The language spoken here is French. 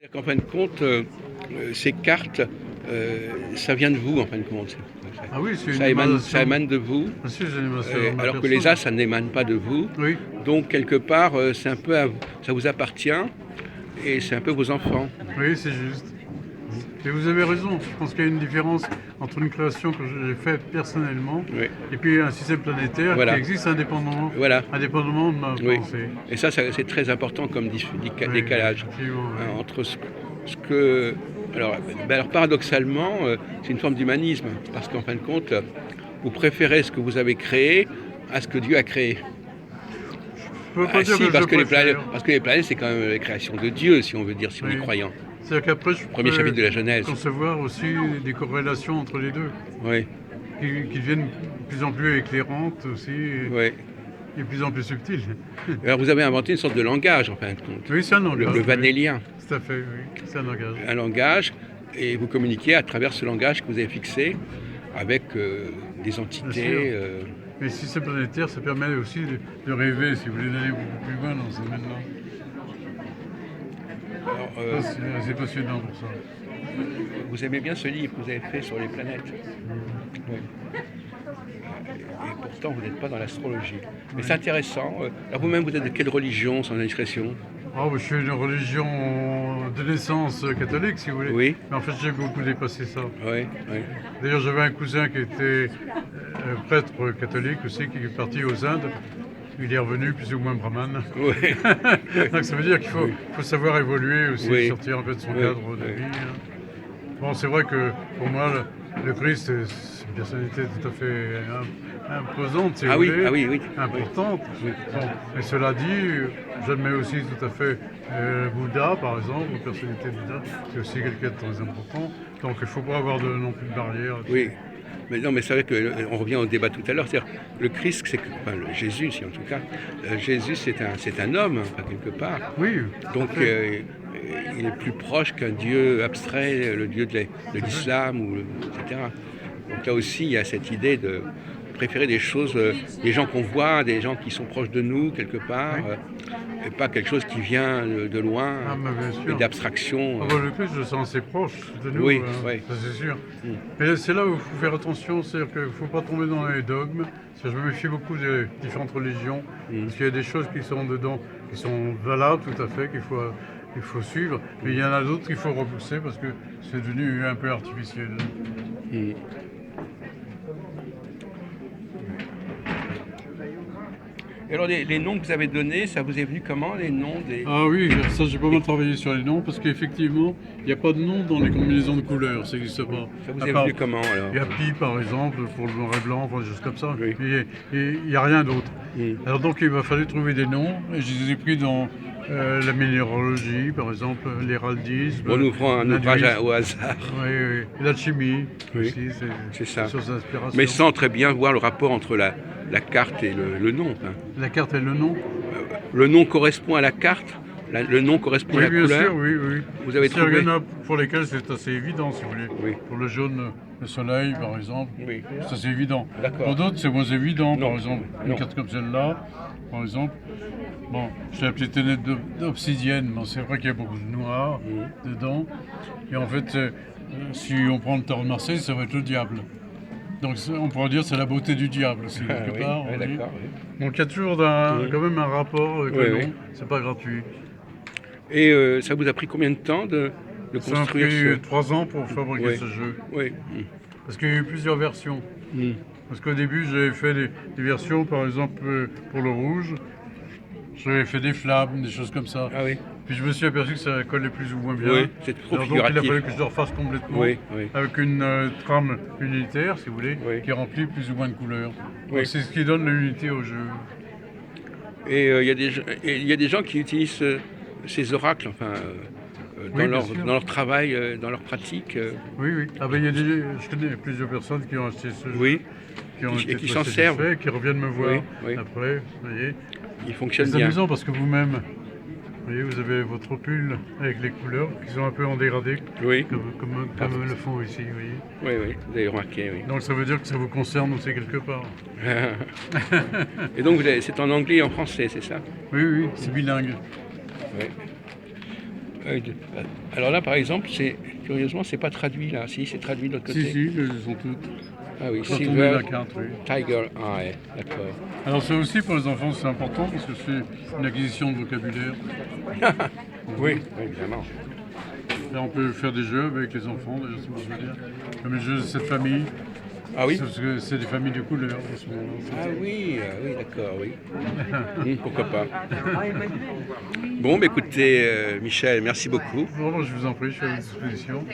C'est-à-dire qu'en fin de compte, ces cartes, ça vient de vous en fin de compte. Ah oui, c'est une Ça émanation. émane de vous, Ah si, c'est une émanation de ma alors que les personne. as, ça n'émane pas de vous. Oui, Donc quelque part, c'est un peu ça vous appartient et c'est un peu vos enfants. oui, c'est juste. Et vous avez raison, je pense qu'il y a une différence entre une création que j'ai faite personnellement Oui. et puis un système planétaire Voilà. qui existe indépendamment, Voilà. indépendamment de ma Oui. pensée. Et ça, c'est très important comme Oui, décalage effectivement, oui. entre ce que... alors paradoxalement, c'est une forme d'humanisme, parce qu'en fin de compte, vous préférez ce que vous avez créé à ce que Dieu a créé. Je ne peux pas dire Si, que je préfère. parce que les planètes, c'est quand même la création de Dieu, si on veut dire, si on est Oui. croyant. C'est-à-dire qu'après, je Premier peux chapitre de la Genèse. concevoir aussi des corrélations entre les deux, Oui, qui deviennent de plus en plus éclairantes aussi, oui. et de plus en plus subtiles. Alors vous avez inventé une sorte de langage, en fin de compte. Oui, c'est un langage. Le oui. vanélien. Tout à fait, oui. C'est un langage. Un langage, et vous communiquez à travers ce langage que vous avez fixé avec des Bien sûr. entités. Mais le système planétaire, ça permet aussi de rêver, si vous voulez, d'aller beaucoup plus loin dans ce domaine-là. Alors, C'est passionnant pour ça. vous aimez bien ce livre que vous avez fait sur les planètes. Oui. Et pourtant, vous n'êtes pas dans l'astrologie. Mais c'est intéressant. Alors vous-même, vous êtes de quelle religion, sans indiscrétion? Oh, je suis une religion de naissance catholique, si vous voulez. Oui. Mais en fait, j'ai beaucoup dépassé ça. Oui, oui. D'ailleurs, j'avais un cousin qui était prêtre catholique aussi, qui est parti aux Indes. Il est revenu plus ou moins brahmane. Oui. Donc ça veut dire qu'il faut savoir évoluer aussi, Oui. sortir un peu de son Oui. cadre de Oui. vie. Bon, c'est vrai que pour moi, le Christ, c'est une personnalité tout à fait imposante, si Ah vous oui, voulez, ah oui, oui. importante. Oui. Bon, mais cela dit, j'admets aussi tout à fait Bouddha, par exemple, la personnalité de Bouddha, c'est aussi quelqu'un de très important. Donc il ne faut pas avoir non plus de barrière. Oui. Mais non, mais c'est vrai qu'on revient au débat tout à l'heure. C'est-à-dire, le Christ, Jésus, si en tout cas, Jésus, c'est un homme, enfin, quelque part. Oui. Donc, il est plus proche qu'un dieu abstrait, le dieu de l'islam, etc. Donc là aussi, il y a cette idée de préférer des choses, des gens qu'on voit, des gens qui sont proches de nous, quelque part, et pas quelque chose qui vient de loin, Ah, mais bien sûr. et d'abstraction. Ah bah, le Christ, je le sens assez proche de nous, Oui, oui. ça c'est sûr. Mais c'est là où il faut faire attention, c'est-à-dire qu'il ne faut pas tomber dans les dogmes. Parce que je me méfie beaucoup des différentes religions, parce qu'il y a des choses qui sont dedans, qui sont valables tout à fait, qu'il faut suivre, mais il y en a d'autres qu'il faut repousser parce que c'est devenu un peu artificiel. Mm. Et alors, les noms que vous avez donnés, ça vous est venu comment, les noms des... Ah oui, ça j'ai pas mal travaillé sur les noms, parce qu'effectivement, il n'y a pas de nom dans les combinaisons de couleurs, ça n'existe pas. Ça vous À est part- venu comment, alors? Il y a Pi par exemple, pour le noir et blanc, enfin, des choses comme ça, Oui. et il n'y a rien d'autre. Mm. Alors donc il m'a fallu trouver des noms, et je les ai pris dans la minéralogie, par exemple, l'héraldisme. On nous prend un ouvrage l'hindouisme. au hasard. Oui, oui. Et l'alchimie Oui, aussi, c'est ça. des sources d'inspiration. Mais sans très bien voir le rapport entre la carte et le nom. Hein. La carte et le nom. Le nom correspond à la carte, le nom correspond à Oui, la bien couleur. sûr, oui, oui. Vous avez C'est-à-dire trouvé... qu'il y en a pour lesquels c'est assez évident, si vous voulez. Oui. Pour le jaune, le soleil, par exemple, Oui. c'est assez évident. D'accord. Pour d'autres, c'est moins évident. Non. Par exemple, Non. une carte comme celle-là, par exemple. Bon, j'ai la petite lunette d'obsidienne, mais c'est vrai qu'il y a beaucoup de noir dedans. Et en fait, si on prend le tarot de Marseille, ça va être le diable. Donc on pourrait dire que c'est la beauté du diable aussi, quelque oui, part. oui, on dit. d'accord. Oui. Donc il y a toujours quand même un rapport avec Oui, le oui. nom, c'est pas gratuit. Et ça vous a pris combien de temps de Ça m'a construire pris 3 ans pour fabriquer Oui. ce jeu. Oui. Parce qu'il y a eu plusieurs versions. Mm. Parce qu'au début, j'avais fait des versions, par exemple, pour le rouge. J'avais fait des flammes, des choses comme ça. Ah oui. Puis je me suis aperçu que ça collait plus ou moins bien. Oui, c'est trop Alors donc il a figuratif. fallu que je le refasse complètement. Oui, oui. Avec une trame unitaire, si vous voulez, Oui. qui remplit plus ou moins de couleurs. Oui. Donc c'est ce qui donne l'unité au jeu. Et il y a des gens qui utilisent ces oracles, enfin, Oui, bien sûr. dans leur travail, dans leur pratique. Oui, oui. Ah ben, je connais plusieurs personnes qui ont acheté ce jeu. Oui. Qui ont Et été qui très s'en servent. satisfaits, qui reviennent me voir Oui, oui. après, vous voyez. Ils fonctionnent C'est bien. amusant parce que vous-même, vous voyez, vous avez votre pull avec les couleurs qui sont un peu en dégradé, Oui. comme le font ici, vous voyez. Oui, oui, vous avez remarqué, oui. Donc ça veut dire que ça vous concerne aussi quelque part. Et donc c'est en anglais et en français, c'est ça? Oui, oui, c'est bilingue. Oui. Alors là, par exemple, curieusement, c'est pas traduit là. Si, c'est traduit de l'autre côté. Si, elles sont toutes. Ah oui, Quand on met Silver la carte, oui. Tiger Eye, d'accord. Alors ça aussi pour les enfants c'est important parce que c'est une acquisition de vocabulaire. Oui, évidemment. Là on peut faire des jeux avec les enfants, d'ailleurs, c'est ce que je veux dire. Comme les jeux de cette famille. Ah oui. Parce que c'est des familles de couleurs en ce moment. Ah oui, d'accord, oui. Pourquoi pas. Bon, bah, écoutez, Michel, merci beaucoup. Bon, je vous en prie, je suis à votre disposition.